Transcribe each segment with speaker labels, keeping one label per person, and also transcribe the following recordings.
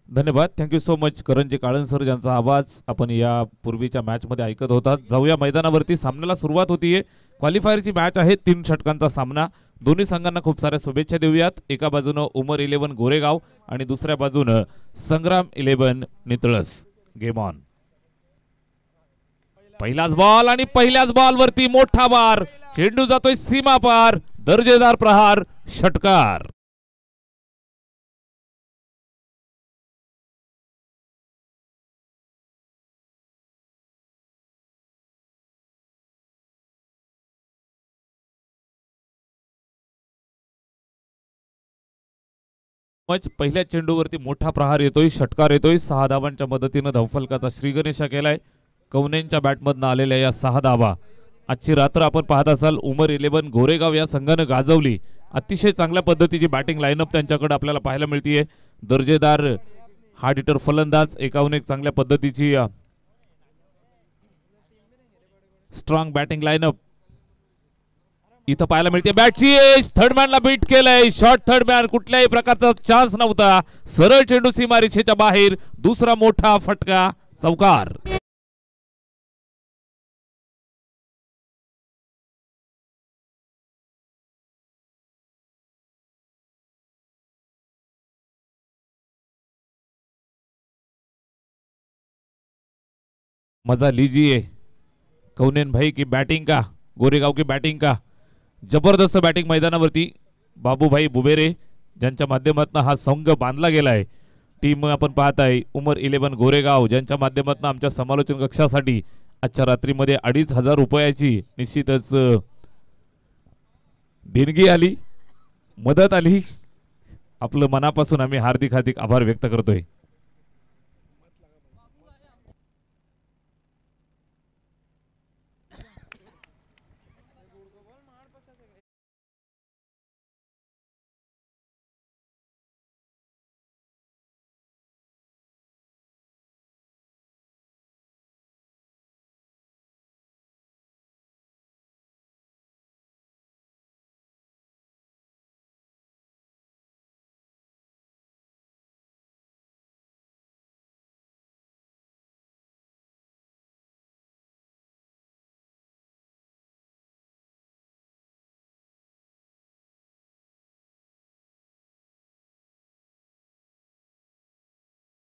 Speaker 1: धन्यवाद. Thank you so much करंजी Kalan sir, ज्यांचा आवाज आपण या पूर्वीच्या मॅच मध्ये ऐकत होता. जाऊया मैदानावरती. सामन्याला सुरुवात होतीये. क्वालिफायरची मॅच आहे. 3 षटकांचा सामना. दोन्ही संघांना खूप साऱ्या शुभेच्छा देऊयात. एका बाजूनं उमर 11 गोरेगाव आणि दुसऱ्या बाजूनं संग्राम 11 नितळस. Game on. पहिलाच बॉल आणि पहिल्याच बॉलवरती मोठा बार. चेंडू जातोय सीमा पार. दर्जेदार प्रहार. षटकार. पहिल्या चेंडूवरती मोठा प्रहार येतोय. षटकार येतोय. 6 धावांच्या मदतीनं धावफलकाचा श्रीगणेशा केलाय. कवनेंच्या बॅटमधनं आलेल्या या 6 धावा. आजची रात्र आपण पाहत असाल उमर 11 गोरेगाव या संघानं गाजवली. अतिशय चांगल्या पद्धतीची बॅटिंग लाईनअप त्यांच्याकडे आपल्याला पाहायला मिळतीये. दर्जेदार हार्ड हिटर फलंदाज, एकाहून एक चांगल्या पद्धतीची स्ट्रॉंग बॅटिंग लाईनअप इथं पाहायला मिळते. बॅटची एज. थर्डमॅनला बीट केलंय. Short third man. कुठल्याही प्रकारचा चान्स नव्हता. सरळ चेंडू सीमारेषेच्या बाहेर. दुसरा मोठा फटका. चौकार. मजा लीजिए कौनेन भाई की बैटिंग का, गोरेगाव की बैटिंग का. जबरदस्त बॅटिंग मैदानावरती बाबूभाई बुबेरे ज्यांच्या माध्यमातून हा संघ बांधला गेलाय. टीम आपण पाहत आहे उमर 11 गोरेगाव, ज्यांच्या माध्यमातून आमच्या समालोचन कक्षासाठी आजच्या रात्रीमध्ये 2,500 रुपयाची निश्चितच देणगी आली, मदत आली. आपलं मनापासून आम्ही हार्दिक हार्दिक आभार व्यक्त करतोय.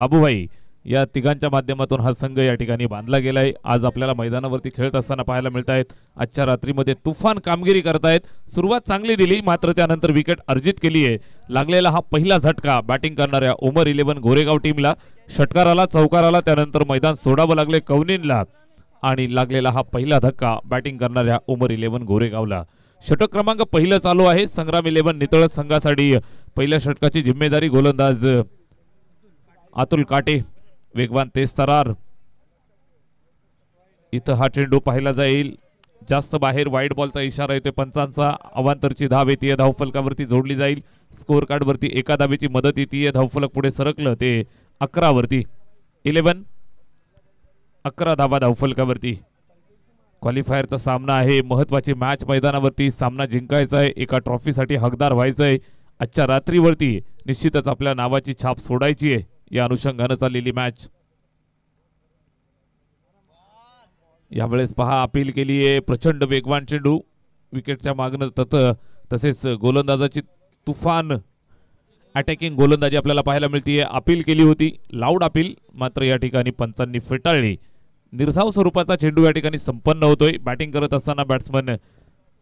Speaker 1: बाबूभाई या तिघांच्या माध्यमातून हा संघ या ठिकाणी बांधला गेलाय. आज आपल्याला मैदानावरती खेळत असताना पाहायला मिळत आहेत. आजच्या रात्रीमध्ये तुफान कामगिरी करतायत. सुरुवात चांगली दिली, मात्र त्यानंतर विकेट अर्जित केली आहे. लागलेला हा पहिला झटका बॅटिंग करणाऱ्या उमर 11 गोरेगाव टीमला. षटकाराला, चौकाराला, त्यानंतर मैदान सोडावं लागले कवनीनला आणि लागलेला हा पहिला धक्का बॅटिंग करणाऱ्या उमर 11 गोरेगावला. षटक क्रमांक पहिलं चालू आहे संग्राम 11 नितळस संघासाठी. पहिल्या षटकाची जिम्मेदारी गोलंदाज अतुल काटे, वेगवान तेज तरार. इथं हा चेंडू पाहिला जाईल जास्त बाहेर. वाईड बॉलचा इशारा येतोय पंचांचा. अवांतरची धाव येते, धावफलकावरती जोडली जाईल. स्कोर कार्ड वरती एका धावेची मदत येते. धावफलक पुढे सरकलं ते 11 वरती. 11 धावा धावफलकावरती. क्वालिफायरचा सामना आहे, महत्वाची मॅच मैदानावरती. सामना जिंकायचा आहे, एका ट्रॉफीसाठी हकदार व्हायचंय. आजच्या रात्रीवरती निश्चितच आपल्या नावाची छाप सोडायची आहे. या अनुषंगाने चाललेली मॅच. यावेळेस पहा अपील केली आहे. प्रचंड वेगवान चेंडू विकेटच्या मागणं तसेच गोलंदाजाची तुफान अटॅकिंग गोलंदाजी आपल्याला पाहायला मिळते. अपील केली होती, लाऊड अपील, मात्र या ठिकाणी पंचांनी फेटाळली. निर्धाव स्वरूपाचा चेंडू या ठिकाणी संपन्न होतोय. बॅटिंग करत असताना बॅट्समन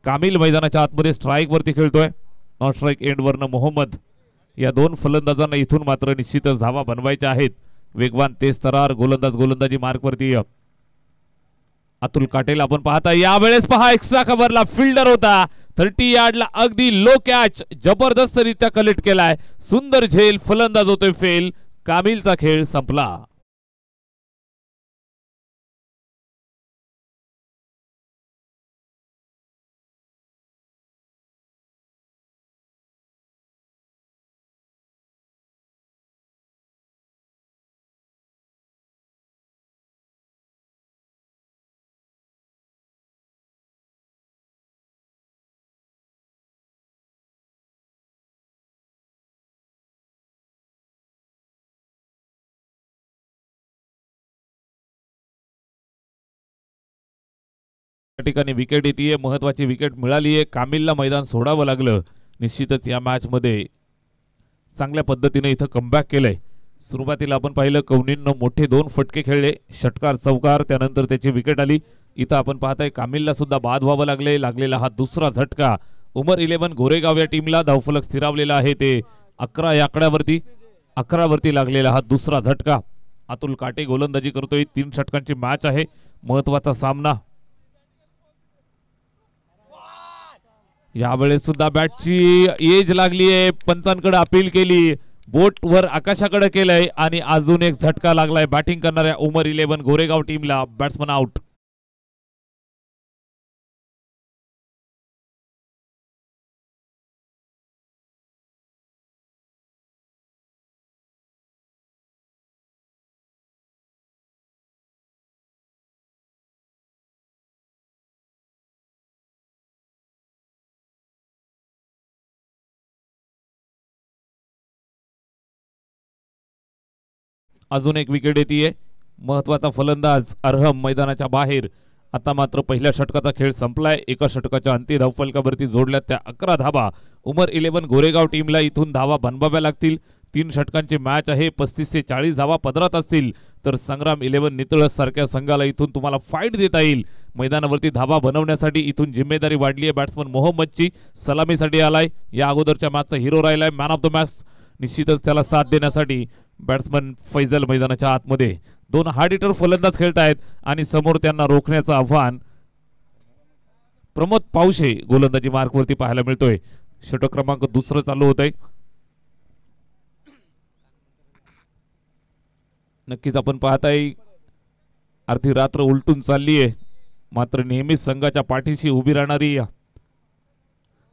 Speaker 1: कामिल मैदानाच्या आतमध्ये स्ट्राईक वरती खेळतोय. नॉन स्ट्राईक एंड वरनं मोहम्मद. या दोन फलंदाजांना इथून मात्र निश्चितच धावा बनवायच्या आहेत. वेगवान तेज तरार गोलंदाजी मार्क वरती अतुल काटेल आपण पाहता. यावेळेस पहा एक्स्ट्रा कव्हरला फिल्डर होता. 30 यार्डला अगदी लो कॅच जबरदस्तरित्या कलेक्ट केलाय. सुंदर झेल. फलंदाज होतोय फेल. कामिलचा खेळ संपला. त्या ठिकाणी विकेट येते, महत्वाची विकेट मिळाली आहे. कामिलला मैदान सोडावं लागलं. निश्चितच या मॅच मध्ये चांगल्या पद्धतीने इथं कमबॅक केलंय. सुरुवातीला आपण पाहिलं कवनींनो मोठे 2 फटके खेळले, षटकार चौकार, त्यानंतर त्याची विकेट आली. इथं आपण पाहताय कामिलला सुद्धा बाद व्हावं लागलेला हा दुसरा झटका. उमर 11 गोरेगाव या टीमला धावफलक स्थिरावलेला आहे ते 11 या आकड्यावरती. 11 वरती लागलेला हा दुसरा झटका. अतुल काटे गोलंदाजी करतोय. 3 षटकांची मॅच आहे, महत्वाचा सामना. यावेळेस सुद्धा बॅटची एज लागली आहे. पंचांकडे अपील केली, बोट वर आकाशाकडे केलंय आणि अजून एक झटका लागलाय बॅटिंग करणाऱ्या उमर 11 गोरेगाव टीमला. Batsman out. अजून एक विकेट येते. महत्वाचा फलंदाज अरहम मैदानाच्या बाहेर. आता मात्र पहिल्या षटकाचा खेळ संपलाय. एका षटकाच्या अंती धावफलकावरती जोडल्या त्या 11 धावा. उमर 11 गोरेगाव टीमला इथून धावा बनवाव्या लागतील. 3 षटकांची मॅच आहे. 35 ते 40 धावा पदरात असतील तर संग्राम 11 नितळस सारख्या संघाला इथून तुम्हाला फाईट देता येईल. मैदानावरती धावा बनवण्यासाठी इथून जिम्मेदारी वाढली आहे. बॅट्समन मोहम्मदची सलामीसाठी आलाय. या अगोदरच्या मॅचचा हिरो राहिलाय, मॅन ऑफ द मॅच. निश्चितच त्याला साथ देण्यासाठी बॅट्समन फैजल मैदानाच्या आतमध्ये. 2 हार्ड हिटर फलंदाज खेळतायत आणि समोर त्यांना रोखण्याचं आव्हान प्रमोद पावशे गोलंदाजी मार्कवरती पाहायला मिळतोय. षटक क्रमांक 2 चालू होत आहे. नक्कीच आपण पाहताय अर्धी रात्र उलटून चालली आहे, मात्र नेहमीच संघाच्या पाठीशी उभी राहणारी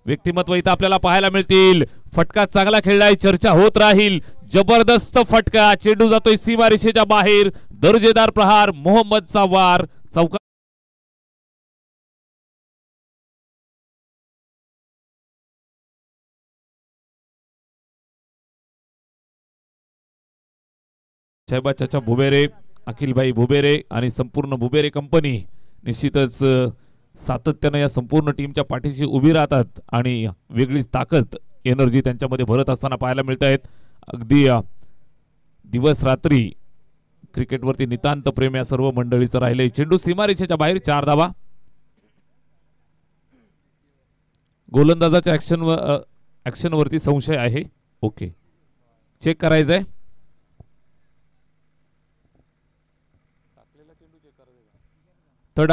Speaker 1: व्यक्तिमत्व इथं आपल्याला पाहायला मिळतील. फटका चांगला खेळलाय, चर्चा होत राहील. जबरदस्त फटका, चेंडू जातोय सीमारेषेच्या बाहेर. दर्जेदार प्रहार, मोहम्मदचा वार चौका. साहेबा चाचा भुबेरे, अखिलभाई भुबेरे आणि संपूर्ण भुबेरे कंपनी निश्चितच सातत्याने या संपूर्ण टीमच्या पाठीशी उभी राहतात आणि वेगळीच ताकद एनर्जी त्यांच्यामध्ये भरत असताना पाहायला मिळत आहेत. अगदी दिवस रात्री क्रिकेटवरती नितांत प्रेम या सर्व मंडळीचं राहिलंय. चेंडू सीमारेषेच्या बाहेर, 4 धावा. गोलंदाजाच्या ऍक्शन वरती संशय आहे. ओके, चेक करायचंय. थर्ड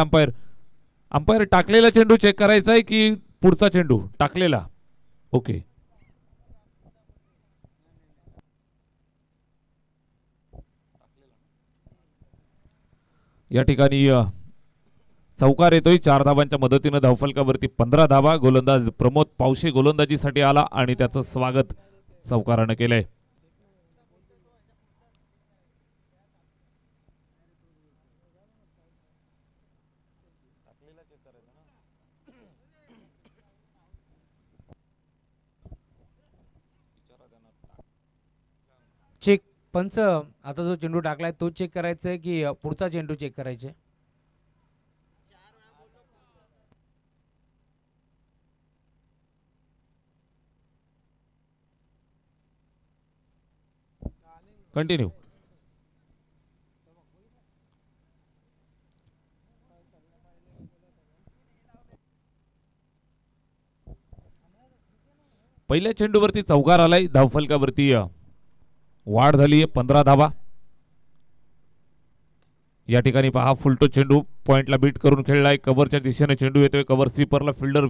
Speaker 1: अंपायर टाकलेला चेंडू चेक करायचा आहे की पुढचा चेंडू टाकलेला. ओके, या ठिकाणी चौकार येतोय. 4 धावांच्या मदतीने धावफलकावरती 15 धावा. गोलंदाज प्रमोद पावशे गोलंदाजीसाठी आला आणि त्याचं स्वागत चौकारानं केलंय.
Speaker 2: चेक पंच, आता जो चेंडू टाकलाय तो चेक करायचा आहे की पुढचा चेंडू चेक करायचा आहे?
Speaker 1: कंटिन्यू. पहिल्या चेंडूवरती चौकार आलाय. धावफलकावरती वाढ झाली आहे, 15 धावा. या ठिकाणी पहा, फुलटो चेंडू पॉइंटला बीट करून खेळलाय. कव्हरच्या दिशेने चेंडू येतोय. कव्हर स्वीपरला फिल्डर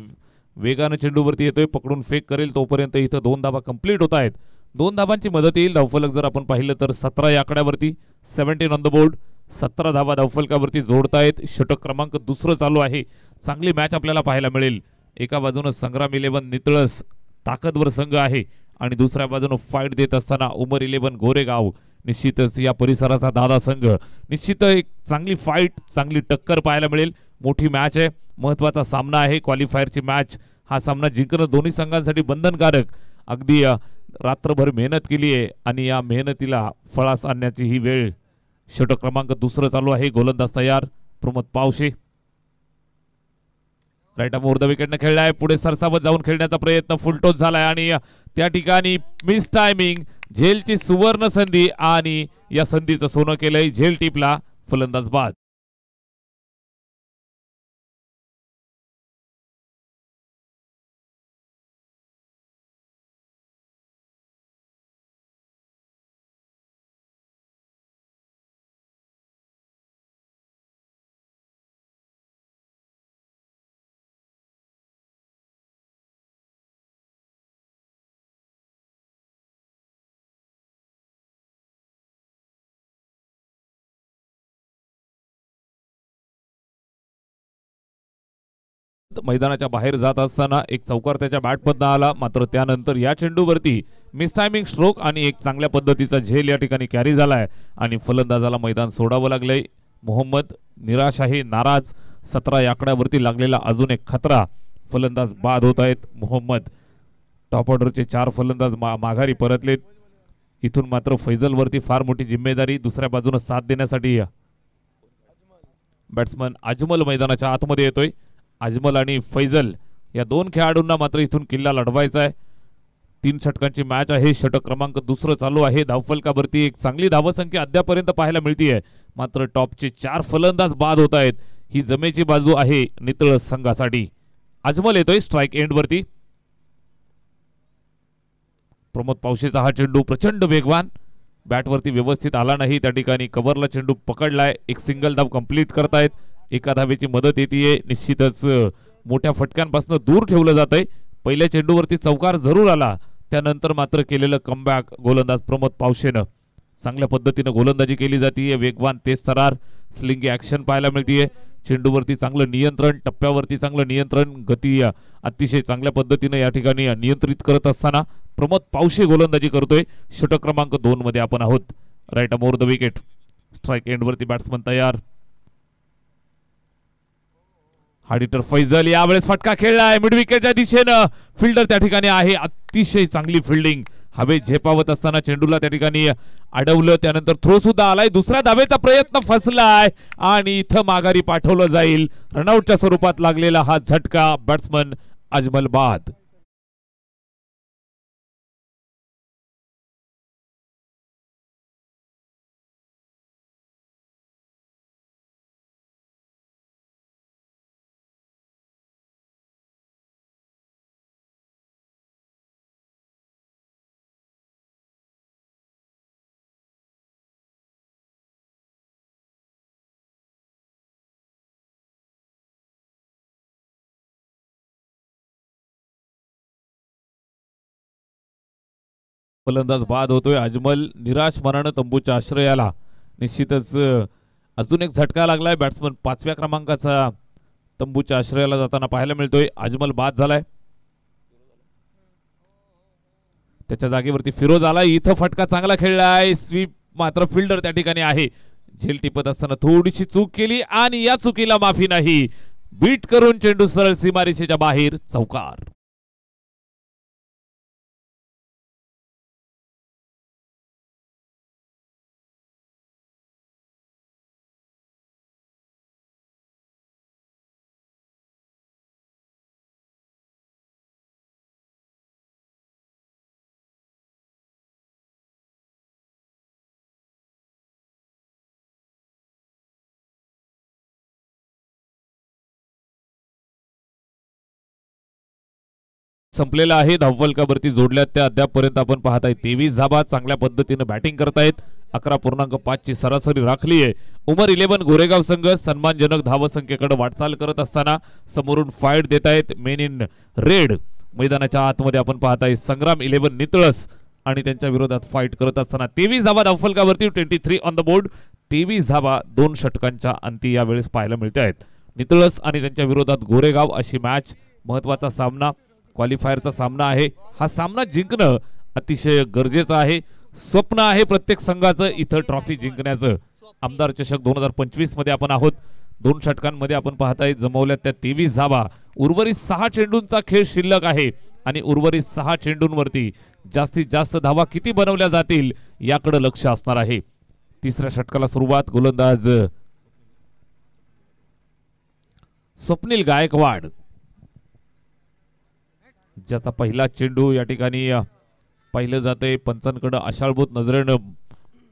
Speaker 1: वेगाने चेंडूवरती येतोय, पकडून फेक करेल तोपर्यंत इथं 2 धावा कंप्लीट होत आहेत. 2 धावांची मदत येईल. धावफलक जर आपण पाहिलं तर 17 या आकड्यावरती, 17 ऑन द बोर्ड. 17 धावा धावफलकावरती जोडतायत. षटक क्रमांक 2 चालू आहे. चांगली मॅच आपल्याला पाहायला मिळेल. एका बाजूने संग्राम 11 नितळस ताकदवर संघ आहे आणि दुसऱ्या बाजूने फाईट देत असताना उमर 11 गोरेगाव. निश्चितच या परिसराचा दादा संघ. निश्चित एक चांगली फाईट, चांगली टक्कर पाहायला मिळेल. मोठी मॅच आहे, महत्वाचा सामना आहे, क्वालिफायरची मॅच. हा सामना जिंकणं दोन्ही संघांसाठी बंधनकारक. अगदी रात्रभर मेहनत केली आहे आणि या मेहनतीला फळास आणण्याची ही वेळ. षटक क्रमांक 2 चालू आहे. गोलंदाज तयार, Pramod Pawshe. Right over the विकेटने खेळलाय, पुढे सरसावत जाऊन खेळण्याचा प्रयत्न फुलटोस झालाय आणि त्या ठिकाणी मिस टायमिंग, झेलची सुवर्ण संधी आणि या संधीचं सोनं केलंय. झेल टिपला, फलंदाज बाद. मैदानाच्या बाहेर जात असताना एक चौकार त्याच्या बॅटमधनं आला, मात्र त्यानंतर या चेंडूवरती मिस टायमिंग स्ट्रोक आणि एक चांगल्या पद्धतीचा झेल या ठिकाणी कॅरी झालाय आणि फलंदाजाला मैदान सोडावं लागलंय. मोहम्मद निराश आहे, नाराज. 17 या आकड्यावरती लागलेला अजून एक खतरा. फलंदाज बाद होत आहेत. मोहम्मद टॉप ऑर्डरचे 4 फलंदाज माघारी परतलेत. इथून मात्र फैजल वरती फार मोठी जिम्मेदारी. दुसऱ्या बाजूने साथ देण्यासाठी बॅट्समन अजमल मैदानाच्या आतमध्ये येतोय. अजमल आणि फैजल या 2 खेळाडूंना मात्र इथून किल्ला लढवायचा आहे. 3 षटकांची मॅच आहे. षटक क्रमांक 2 चालू आहे. धावफलकावरती एक चांगली धावसंख्या अद्यापर्यंत पाहायला मिळतीये, मात्र टॉपचे 4 फलंदाज बाद होत आहेत. ही जमेची बाजू आहे नितळस संघासाठी. अजमल येतोय स्ट्राइक एंड वरती. प्रमोद पावशेचा हा चेंडू प्रचंड वेगवान, बॅटवरती व्यवस्थित आला नाही. त्या ठिकाणी कव्हरला चेंडू पकडलाय. एक सिंगल धाव कंप्लीट करतायत. एका धावेची मदत येते. निश्चितच मोठ्या फटक्यांपासून दूर ठेवलं जात आहे. पहिल्या चेंडूवरती चौकार जरूर आला, त्यानंतर मात्र केलेलं कमबॅक गोलंदाज प्रमोद पावशेनं चांगल्या पद्धतीनं गोलंदाजी केली जाते. वेगवान तेज तरार स्लिंगी ऍक्शन पाहायला मिळतीये. चेंडूवरती चांगलं नियंत्रण, टप्प्यावरती चांगलं नियंत्रण, गती अतिशय चांगल्या पद्धतीनं या ठिकाणी नियंत्रित करत असताना प्रमोद पावशे गोलंदाजी करतोय. षटक क्रमांक 2 मध्ये आपण आहोत. Right over the wicket. Strike end वरती बॅट्समन तयार. हार्डिटर फैजल यावेळेस फटका खेळलाय मिड विकेटच्या दिशेनं. फिल्डर त्या ठिकाणी आहे. अतिशय चांगली फिल्डिंग. हवेत झेपावत असताना चेंडूला त्या ठिकाणी अडवलं. त्यानंतर थ्रो सुद्धा आलाय. दुसऱ्या धावेचा प्रयत्न फसलाय आणि इथं माघारी पाठवलं जाईल. रनआउटच्या स्वरूपात लागलेला हा झटका. बॅट्समन अजमल बाद. फलंदाज बाद होतोय. अजमल निराश मनानं तंबूच्या आश्रयाला. निश्चितच अजून एक झटका लागलाय. बॅट्समन 5व्या क्रमांकाचा तंबूच्या आश्रयाला जाताना पाहायला मिळतोय. अजमल बाद झालाय. त्याच्या जागेवरती फिरोज आला. इथं फटका चांगला खेळलाय. स्वीप मात्र फिल्डर त्या ठिकाणी आहे. झेल टिपत असताना थोडीशी चूक केली आणि या चुकीला माफी नाही. बीट करून चेंडू सरळ सीमारेषेच्या बाहेर. चौकार. संपलेला आहे. धावफलकावरती जोडल्यात त्या अद्यापपर्यंत आपण पाहताय 23 धाबा. चांगल्या पद्धतीने बॅटिंग करतायत. 11.5 ची सरासरी राखली आहे. उमर 11 गोरेगाव संघ सन्मानजनक धावसंख्येकडे वाटचाल करत असताना समोरून फाईट देत आहेत. मेन इन रेड मैदानाच्या आतमध्ये आपण पाहताय संग्राम 11 नितळस आणि त्यांच्या विरोधात फाईट करत असताना 23 धाबा धावफलकावरती. 23 ऑन द बोर्ड. 23 धाबा 2 षटकांच्या अंती यावेळेस पाहायला मिळते आहेत. नितळस आणि त्यांच्या विरोधात गोरेगाव अशी मॅच. महत्वाचा सामना, क्वालिफायरचा सामना आहे. हा सामना जिंकणं अतिशय गरजेचं आहे. स्वप्न आहे प्रत्येक संघाचं इथं ट्रॉफी जिंकण्याचं. आमदार चषक 2025 मध्ये आपण आहोत. 2 षटकांमध्ये आपण पाहताय जमवल्यात त्या 23 धाबा. उर्वरित 6 चेंडूंचा खेळ शिल्लक आहे आणि उर्वरित 6 चेंडूंवरती जास्तीत जास्त धावा किती बनवल्या जातील याकडे लक्ष असणार आहे. तिसऱ्या षटकाला सुरुवात. गोलंदाज स्वप्नील गायकवाड. ज्याचा पहिला चेंडू या ठिकाणी पाहिलं जातंय. पंचांकडे आशाळभूत नजरेनं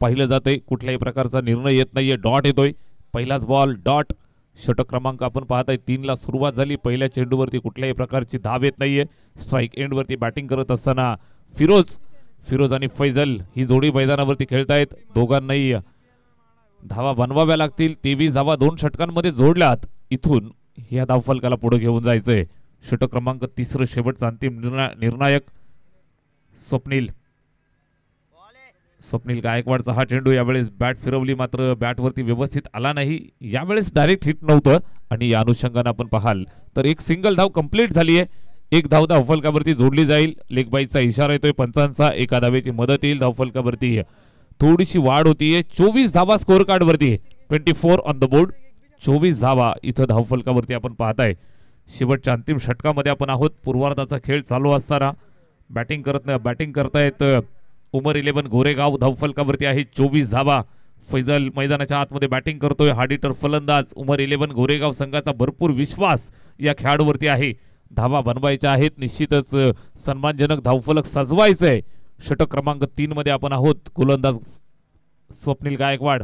Speaker 1: पाहिलं जातंय. कुठल्याही प्रकारचा निर्णय येत नाहीये. डॉट येतोय. पहिलाच बॉल डॉट. षटक क्रमांक आपण पाहताय 3ला सुरुवात झाली. पहिल्या चेंडूवरती कुठल्याही प्रकारची धाव येत नाहीये. स्ट्राईक एंडवरती बॅटिंग करत असताना फिरोज आणि फैजल ही जोडी मैदानावरती खेळतायत. दोघांनाही धावा बनवाव्या लागतील. 23 धावा 2 षटकांमध्ये जोडल्यात. इथून या धावफलकाला पुढे घेऊन जायचंय. षटक क्रमांक 3 शेवटचा अंतिम निर्णायक स्वप्नील गायकवाडचा हा चेंडू यावेळेस बॅट फिरवली, मात्र बॅटवरती व्यवस्थित आला नाही. यावेळेस डायरेक्ट हिट नव्हतं आणि या अनुषंगाने आपण पाहाल तर एक सिंगल धाव कंप्लीट झाली आहे. एक धाव धावफलकावरती जोडली जाईल. लेगबाईचा इशारा येतोय पंचांचा. एका धावेची मदत येईल. धावफलकावरती थोडीशी वाढ होतीये. 24 धावा स्कोअर कार्ड वरती. 24 ऑन द बोर्ड. 24 धावा इथं धावफलकावरती आपण पाहताय. शेवटच्या अंतिम षटकामध्ये आपण आहोत. पूर्वार्धाचा खेळ चालू असताना बॅटिंग करतायत उमर 11 गोरेगाव. धावफलकावरती आहे 24 धावा. फैजल मैदानाच्या आतमध्ये बॅटिंग करतोय. हार्डिटर फलंदाज. उमर 11 गोरेगाव संघाचा भरपूर विश्वास या खेळाडूवरती आहे. धावा बनवायच्या आहेत. निश्चितच सन्मानजनक धावफलक सजवायचंय. षटक क्रमांक 3 मध्ये आपण आहोत. गोलंदाज स्वप्नील गायकवाड.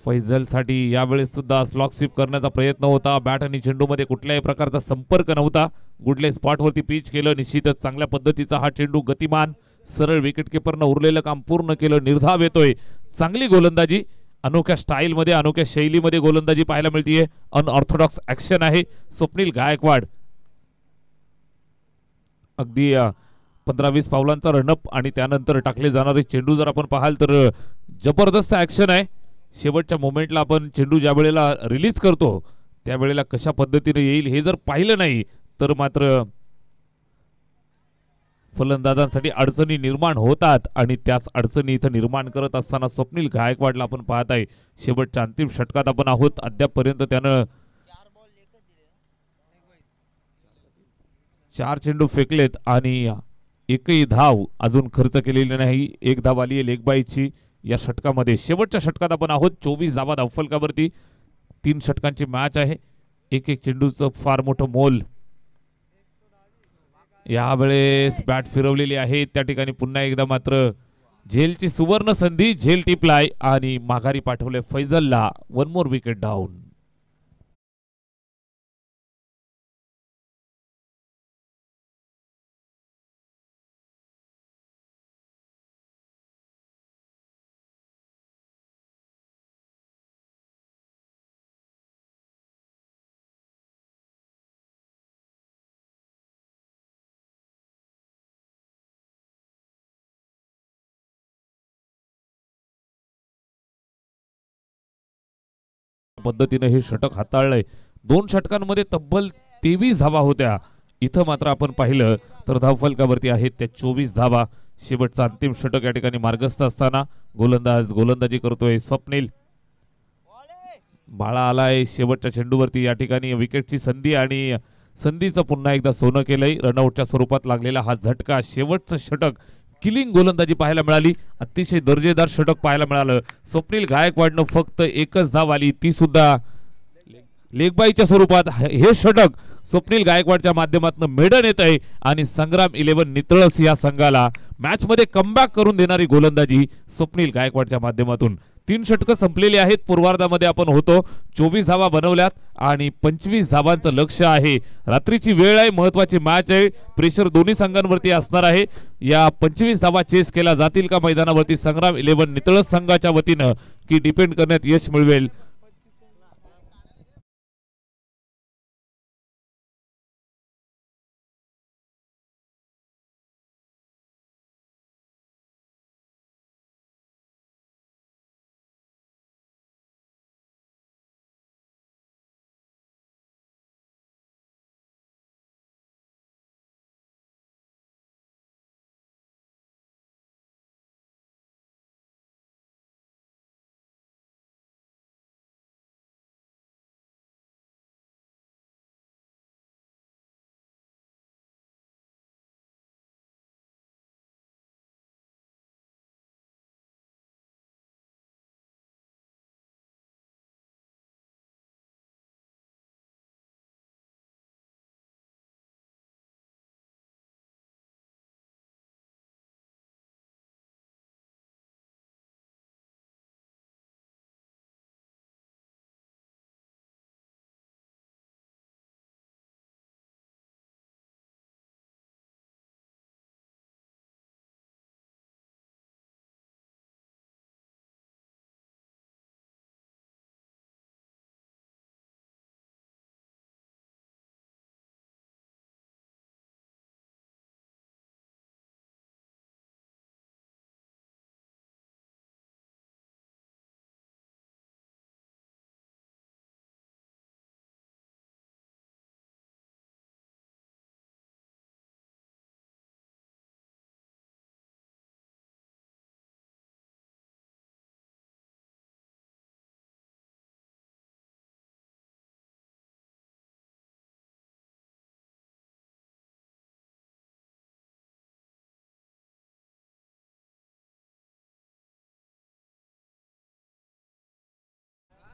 Speaker 1: फैजल साठी यावेळेस सुद्धा स्लॉक स्वीप करण्याचा प्रयत्न होता. बॅट आणि चेंडू मध्ये कुठल्याही प्रकारचा संपर्क नव्हता. गुडले स्पॉट वरती पिच केलं. निश्चितच चांगल्या पद्धतीचा हा चेंडू गतिमान सरळ विकेटकीपरनं उरलेलं काम पूर्ण केलं. निर्धाव येतोय. चांगली गोलंदाजी. अनोख्या स्टाईल मध्ये अनोख्या शैलीमध्ये गोलंदाजी पाहायला मिळतीये. अनऑर्थोडॉक्स ऍक्शन आहे स्वप्नील गायकवाड. अगदी 15-20 पावलांचा रनअप आणि त्यानंतर टाकले जाणारे चेंडू जर आपण पाहाल तर जबरदस्त ऍक्शन आहे. शेवटच्या मोमेंटला आपण चेंडू ज्या वेळेला रिलीज करतो त्यावेळेला कशा पद्धतीने येईल हे जर पाहिलं नाही तर मात्र फलंदाजांसाठी अडचणी निर्माण होतात आणि त्याच अडचणी इथं निर्माण करत असताना स्वप्नील गायकवाडला आपण पाहताय. शेवटच्या अंतिम षटकात आपण आहोत. अद्यापपर्यंत त्यानं 4 चेंडू फेकलेत आणि एकही धाव अजून खर्च केलेली नाही. एक धाव आली आहे लेगबाईची या षटकामध्ये. शेवटच्या षटकात आपण आहोत. 24 धावा धावफलकावरती. 3 षटकांची मॅच आहे. एक चेंडूचं फार मोठं मोल. यावेळेस बॅट फिरवलेली आहे. त्या ठिकाणी पुन्हा एकदा मात्र झेलची सुवर्ण संधी. झेल टिपलाय आणि माघारी पाठवले फैजलला. 1 मोर विकेट डाऊन. पद्धतीने हे षटक हाताळलंय. 2 षटकांमध्ये तब्बल 23 धावा होत्या. इथं मात्र आपण पाहिलं तर धावफलकावरती आहेत त्या 24 धावा. शेवटचा अंतिम षटक या ठिकाणी मार्गस्थ असताना गोलंदाजी करतोय स्वप्नील. बाळा आलाय शेवटच्या चेंडूवरती. या ठिकाणी विकेटची संधी आणि संधीचं पुन्हा एकदा सोनं केलंय. रनआउटच्या स्वरूपात लागलेला हा झटका. शेवटचं षटक किलिंग गोलंदाजी पाहायला मिळाली. अतिशय दर्जेदार षटक पाहायला मिळालं. स्वप्नील गायकवाडनं फक्त एकच धाव आली, ती सुद्धा लेगबाईच्या स्वरूपात. हे षटक स्वप्नील गायकवाडच्या माध्यमातून मेडन येत आहे आणि संग्राम 11 नितळस या संघाला मॅच मध्ये कमबॅक करून देणारी गोलंदाजी स्वप्नील गायकवाडच्या माध्यमातून. 3 षटकं संपलेली आहेत. पूर्वार्धामध्ये आपण होतो. 24 धावा बनवल्यात आणि 25 धावांचं लक्ष आहे. रात्रीची वेळ आहे. महत्वाची मॅच आहे. प्रेशर दोन्ही संघांवरती असणार आहे. या 25 धावा चेस केला जातील का मैदानावरती संग्राम 11 नितळस संघाच्या वतीनं की डिपेंड करण्यात यश मिळवेल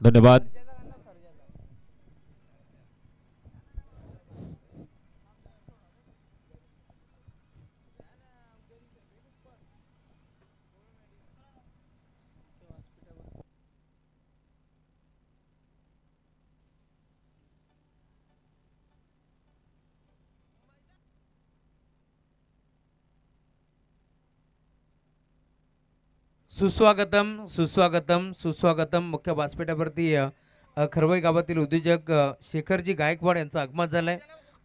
Speaker 1: धन्यवाद.
Speaker 2: सुस्वागतम सुस्वागतम सुस्वागतम. मुख्य व्यासपीठावरती खरवई गावातील उद्योजक शेखरजी गायकवाड यांचं आगमन झालंय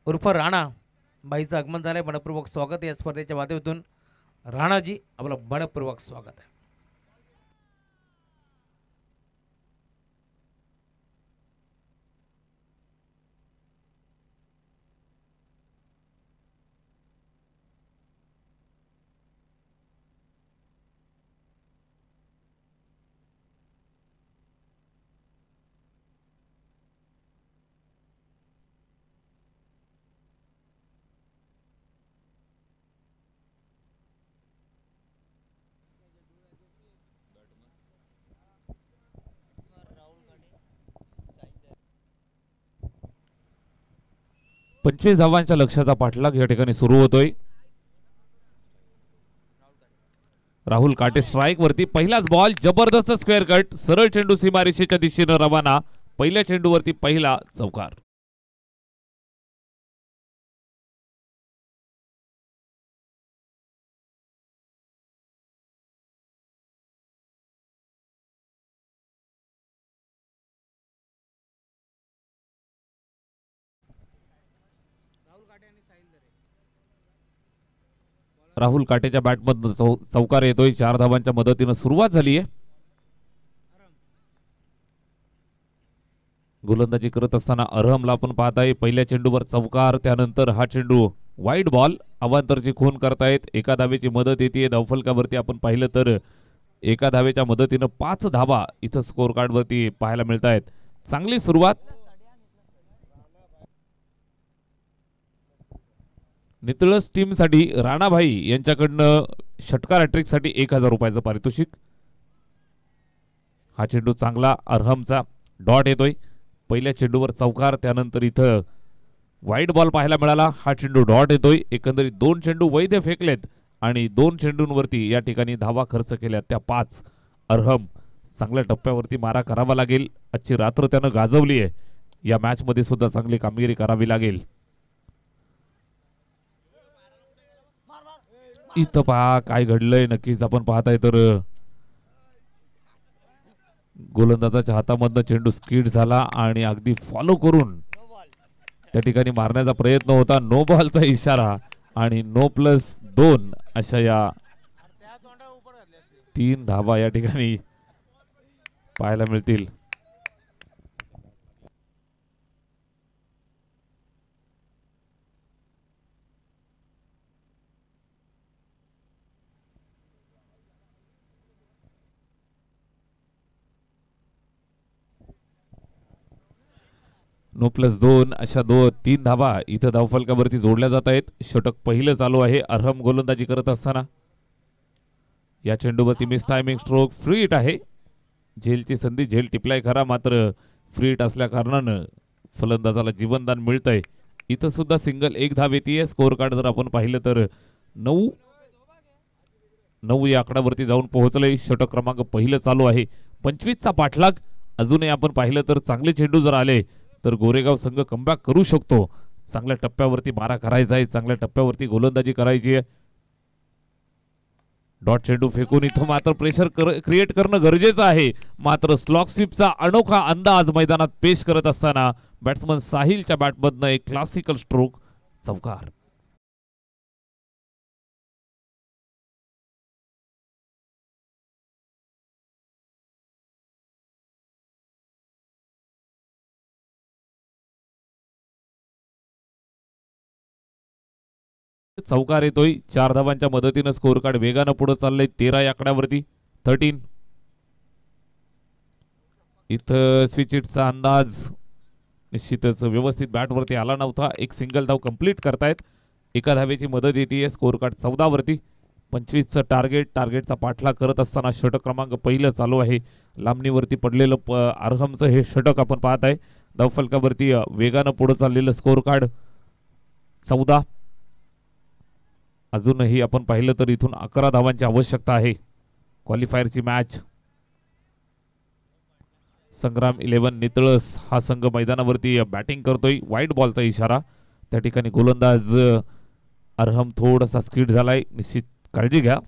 Speaker 2: उर्फ राणा बाईचं आगमन झालंय. मनपूर्वक स्वागत आहे या स्पर्धेच्या माध्यमातून. राणाजी आपलं मनपूर्वक स्वागत आहे.
Speaker 1: पंचवीस धावांच्या लक्ष्याचा पाठलाग या ठिकाणी सुरू होतोय. राहुल काटे स्ट्राईक वरती. पहिलाच बॉल जबरदस्त स्क्वेअर कट. सरळ चेंडू सीमारेषेच्या दिशेनं रवाना. पहिल्या चेंडूवरती पहिला चौकार. राहुल काटेच्या बॅटमधून चौकार येतोय. 4 धावांच्या मदतीनं सुरुवात झाली आहे. गोलंदाजी करत असताना अरहमला आपण पाहताय पहिल्या चेंडूवर चौकार. त्यानंतर हा चेंडू वाईड बॉल. अवांतरची खून करतायत. एका धावेची मदत येते धावफलकावरती. आपण पाहिलं तर एका धावेच्या मदतीनं 5 धावा इथं स्कोर कार्ड वरती पाहायला मिळत आहेत. चांगली सुरुवात. नितळस टीम साठी राणाभाई यांच्याकडनं षटकार हॅट्रिक साठी 1000 रुपयाचं पारितोषिक. हा चेंडू चांगला अरहमचा डॉट येतोय. पहिल्या चेंडूवर चौकार. त्यानंतर इथं वाईड बॉल पाहायला मिळाला. हा चेंडू डॉट येतोय. एकंदरीत 2 चेंडू वैध फेकलेत आणि 2 चेंडूंवरती या ठिकाणी धावा खर्च केल्या त्या 5. अरहम चांगल्या टप्प्यावरती मारा करावा लागेल. आजची रात्र त्यानं गाजवली आहे. या मॅच मध्ये सुद्धा चांगली कामगिरी करावी लागेल. इथं पहा काय घडलंय. नक्कीच आपण पाहताय तर गोलंदाजाच्या हातामधनं चेंडू स्किड झाला आणि अगदी फॉलो करून त्या ठिकाणी मारण्याचा प्रयत्न होता. नो बॉलचा इशारा आणि नो+2 अशा या 3 धावा या ठिकाणी पाहायला मिळतील. नो+2 अशा 3 धावा इथं धावफलकावरती जोडल्या जात आहेत. षटक पहिलं चालू आहे अरहम गोलंदाजी करत असताना. या चेंडूवरती miss timing stroke. Free hit आहे. झेलची संधी. झेल टिपलाय खरा, मात्र फ्री हिट असल्या कारणानं फलंदाजाला जीवनदान मिळतंय. इथं सुद्धा सिंगल 1 धाव येते. स्कोर कार्ड जर आपण पाहिलं तर 9 या आकड्यावरती जाऊन पोहोचलंय. षटक क्रमांक पहिलं चालू आहे. 25चा पाठलाग. अजूनही आपण पाहिलं तर चांगले चेंडू जर आले तर गोरेगाव संघ कमबॅक करू शकतो. चांगल्या टप्प्यावरती मारा करायचा आहे. चांगल्या टप्प्यावरती गोलंदाजी करायची आहे. डॉट चेंडू फेकून इथं मात्र प्रेशर क्रिएट करणं गरजेचं आहे. मात्र स्लॉक स्वीपचा अनोखा अंदाज मैदानात पेश करत असताना बॅट्समन साहिलच्या बॅटमधनं एक क्लासिकल स्ट्रोक. चौकार. चौकार येतोय. 4 धावांच्या मदतीनं स्कोर कार्ड वेगानं पुढे चाललंय. 13 या आकड्यावरती 13. इथं स्विचिटचा अंदाज निश्चितच व्यवस्थित बॅटवरती आला नव्हता. एक सिंगल धाव कंप्लीट करतायत. एका धावेची मदत येते. स्कोर कार्ड 14 वरती. 25चं टार्गेटचा पाठलाग करत असताना षटक क्रमांक पहिलं चालू आहे. लांबणीवरती पडलेलं अरहमचं हे षटक आपण पाहत आहे. धावफलकावरती वेगानं पुढे चाललेलं स्कोर कार्ड 14. अजूनही आपण पाहिलं तर इथून 11 धावांची आवश्यकता आहे. क्वालिफायरची मॅच. संग्राम 11 नितळस हा संघ मैदानावरती बॅटिंग करतोय. व्हाईट बॉलचा इशारा. त्या ठिकाणी गोलंदाज अरहम थोडासा स्किड झालाय, निश्चित काळजी घ्या.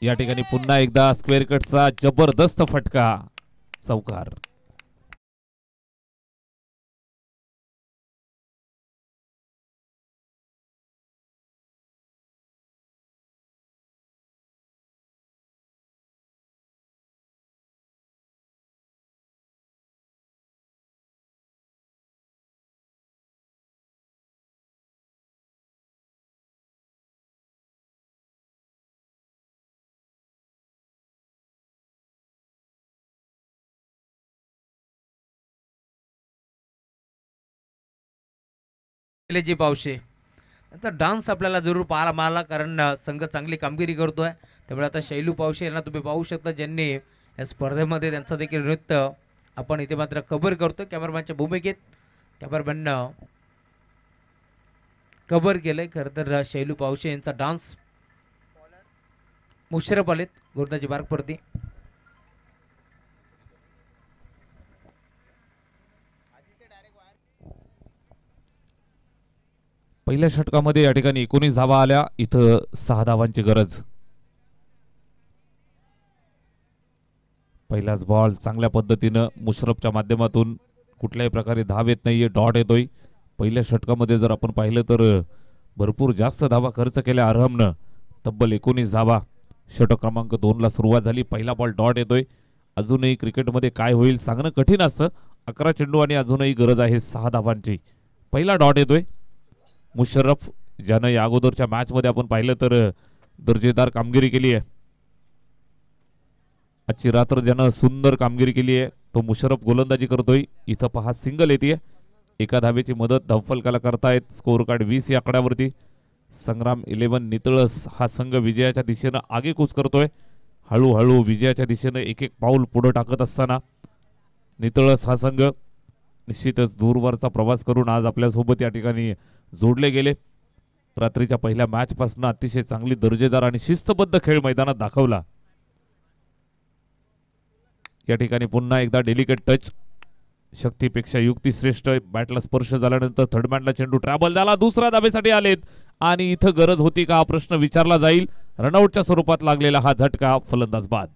Speaker 1: या ठिकाणी पुन्हा एकदा स्क्वेअर कटचा जबरदस्त फटका, चौकार.
Speaker 2: जी पावशे आता डान्स आपल्याला जरूर पाहायला मिळाला, कारण संघ चांगली कामगिरी करतोय. त्यामुळे आता शैलू पावशे यांना तुम्ही पाहू शकता, ज्यांनी या स्पर्धेमध्ये त्यांचं देखील नृत्य आपण इथे मात्र कव्हर करतो. कॅमेरामॅनच्या भूमिकेत कॅमेरामॅननं कव्हर केलंय. खरं तर शैलू पावशे यांचा डान्स मुशरफ आलेत गोलंदाजी मार्गवरती.
Speaker 1: पहिल्या षटकामध्ये या ठिकाणी 19 धावा आल्या. इथं 6 धावांची गरज. पहिलाच बॉल चांगल्या पद्धतीनं मुशरफच्या माध्यमातून कुठल्याही प्रकारे धाव येत नाहीये, डॉट येतोय. पहिल्या षटकामध्ये जर आपण पाहिलं तर भरपूर जास्त धावा खर्च केल्या अरहमनं, तब्बल 19 धावा. षटक क्रमांक 2 ला सुरुवात झाली. पहिला बॉल डॉट येतोय. अजूनही क्रिकेटमध्ये काय होईल सांगणं कठीण असतं. 11 चेंडू आणि अजूनही गरज आहे 6 धावांची. पहिला डॉट येतोय. मुशर्रफ ज्यानं या अगोदरच्या मॅच मध्ये आपण पाहिलं तर दर्जेदार कामगिरी केली आहे. आजची रात्र ज्यानं सुंदर कामगिरी केली आहे तो मुशर्रफ गोलंदाजी करतोय. इथं पहा सिंगल येते. एका धावेची मदत धावफलकाला करतायत. स्कोर कार्ड 20 या आकड्यावरती. संग्राम 11 नितळस हा संघ विजयाच्या दिशेनं आगेकूच करतोय. हळूहळू विजयाच्या दिशेनं एक एक पाऊल पुढे टाकत असताना नितळस हा संघ निश्चितच दूरवरचा प्रवास करून आज आपल्यासोबत या ठिकाणी जोडले गेले. रात्रीच्या पहिल्या मॅच पासून अतिशय चांगली दर्जेदार आणि शिस्तबद्ध खेळ मैदानात दाखवला. या ठिकाणी पुन्हा एकदा डेलिकेट टच. शक्तीपेक्षा युक्ती श्रेष्ठ. बॅटला स्पर्श झाल्यानंतर थर्डमॅनला चेंडू ट्रॅव्हल झाला. दुसऱ्या धावेसाठी आलेत आणि इथं गरज होती का हा प्रश्न विचारला जाईल. रनआउटच्या स्वरूपात लागलेला हा झटका, फलंदाज बाद.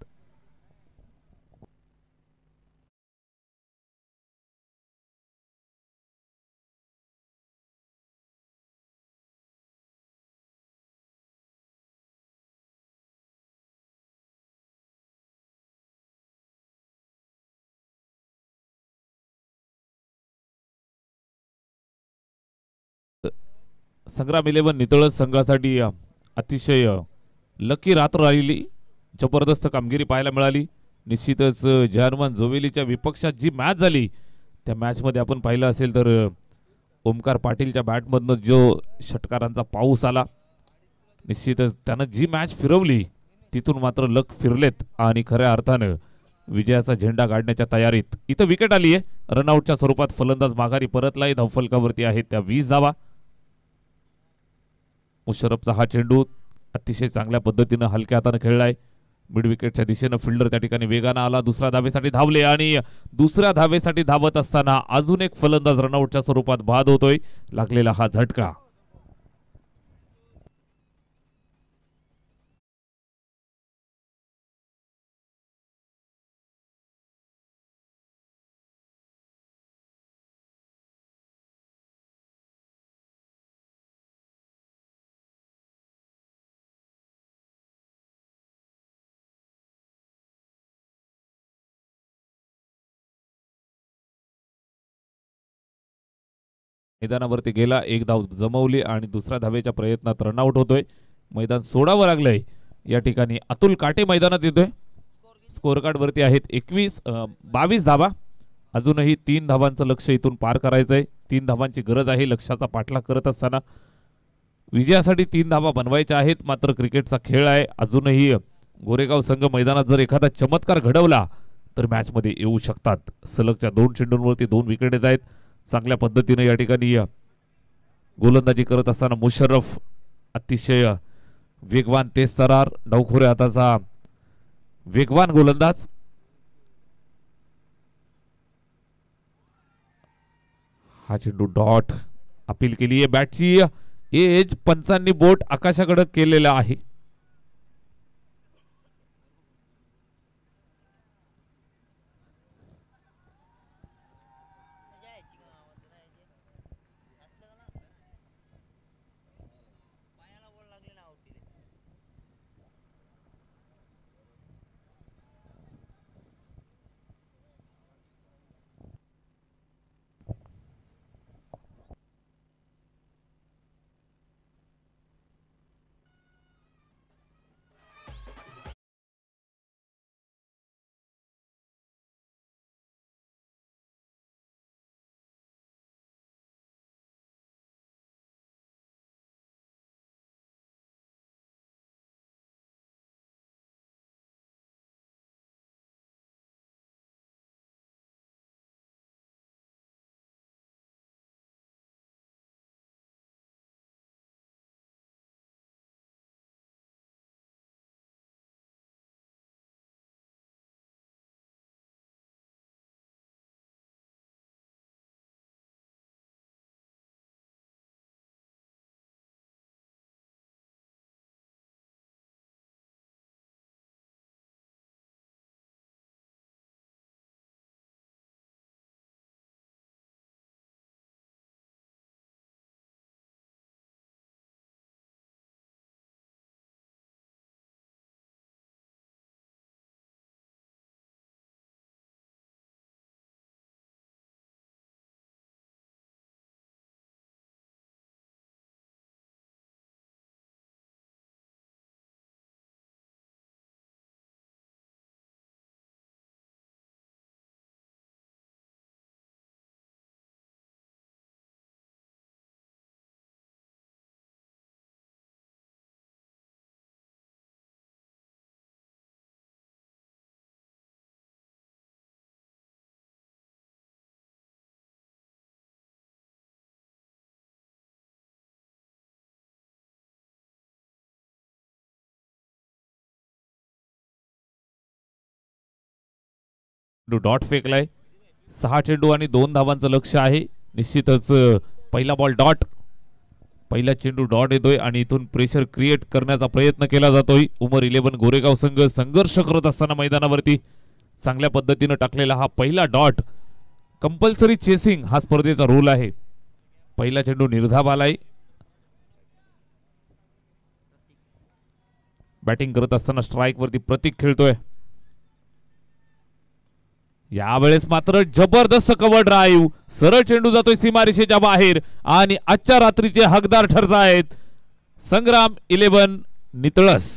Speaker 1: संग्राम 11 नितळस संघासाठी अतिशय लकी रात्र राहिली. जबरदस्त कामगिरी पाहायला मिळाली. निश्चितच जर्मन जोवेलीच्या विपक्षात जी मॅच झाली त्या मॅच मध्ये आपण पाहिलं असेल तर ओमकार पाटीलच्या बॅटमधनं जो षटकारांचा पाऊस आला, निश्चितच त्यानं जी मॅच फिरवली तिथून मात्र लक फिरलेत आणि खऱ्या अर्थानं विजयाचा झेंडा गाडण्याच्या तयारीत. इथं विकेट आली आहे. रनआउटच्या स्वरूपात फलंदाज माघारी परतलाय. धावफलकावरती आहेत त्या 20 धावा. मुशर्रफचा हा चेंडू अतिशय चांगल्या पद्धतीनं हलक्या हाताने खेळलाय. मिड विकेटच्या दिशेनं फिल्डर त्या ठिकाणी वेगानं आला. दुसऱ्या धावेसाठी धावले आणि दुसऱ्या धावेसाठी धावत असताना अजून एक फलंदाज रनआउटच्या स्वरूपात बाद होतोय. लागलेला हा झटका. मैदानावरती गेला, एक धाव जमवली आणि दुसऱ्या धावेच्या प्रयत्नात रनआउट होतोय. मैदान सोडावं लागलंय. या ठिकाणी अतुल काटे मैदानात येतोय. स्कोअर कार्ड वरती आहेत 22 धावा. अजूनही 3 धावांचं लक्ष्य इथून पार करायचंय. 3 धावांची गरज आहे लक्ष्याचा पाठलाग करत असताना. विजयासाठी 3 धावा बनवायच्या आहेत. मात्र क्रिकेटचा खेळ आहे. अजूनही गोरेगाव संघ मैदानात जर एखादा चमत्कार घडवला तर मॅच मध्ये येऊ शकतात. सलगच्या 2 चेंडूंवरती 2 विकेट येत आहेत. चांगल्या पद्धतीने या ठिकाणी गोलंदाजी करत असताना मुशर्रफ अतिशय वेगवान, तेज तरार, डावखोऱ्या हाताचा वेगवान गोलंदाज. हा चेंडू डॉट. अपील केली आहे. बॅटची एज पंचांनी बोट आकाशाकडे केलेला आहे. डॉट फेकलाय. 6 चेंडू आणि 2 धावांचं लक्ष आहे. निश्चितच पहिला बॉल डॉट. पहिला चेंडू डॉट येतोय आणि इथून प्रेशर क्रिएट करण्याचा प्रयत्न केला जातोय. उमर 11 गोरेगाव संघ संघर्ष करत असताना मैदानावरती चांगल्या पद्धतीने टाकलेला हा पहिला डॉट. कंपल्सरी चेसिंग हा स्पर्धेचा रूल आहे. पहिला चेंडू निर्धाव आलाय. बॅटिंग करत असताना स्ट्राइक वरती प्रतीक खेळतोय. यावेळेस मात्र जबरदस्त कव्हर ड्राईव्ह. सरळ चेंडू जातोय सीमारेषेच्या बाहेर आणि आजच्या रात्रीचे हकदार ठरत आहेत संग्राम 11 नितळस.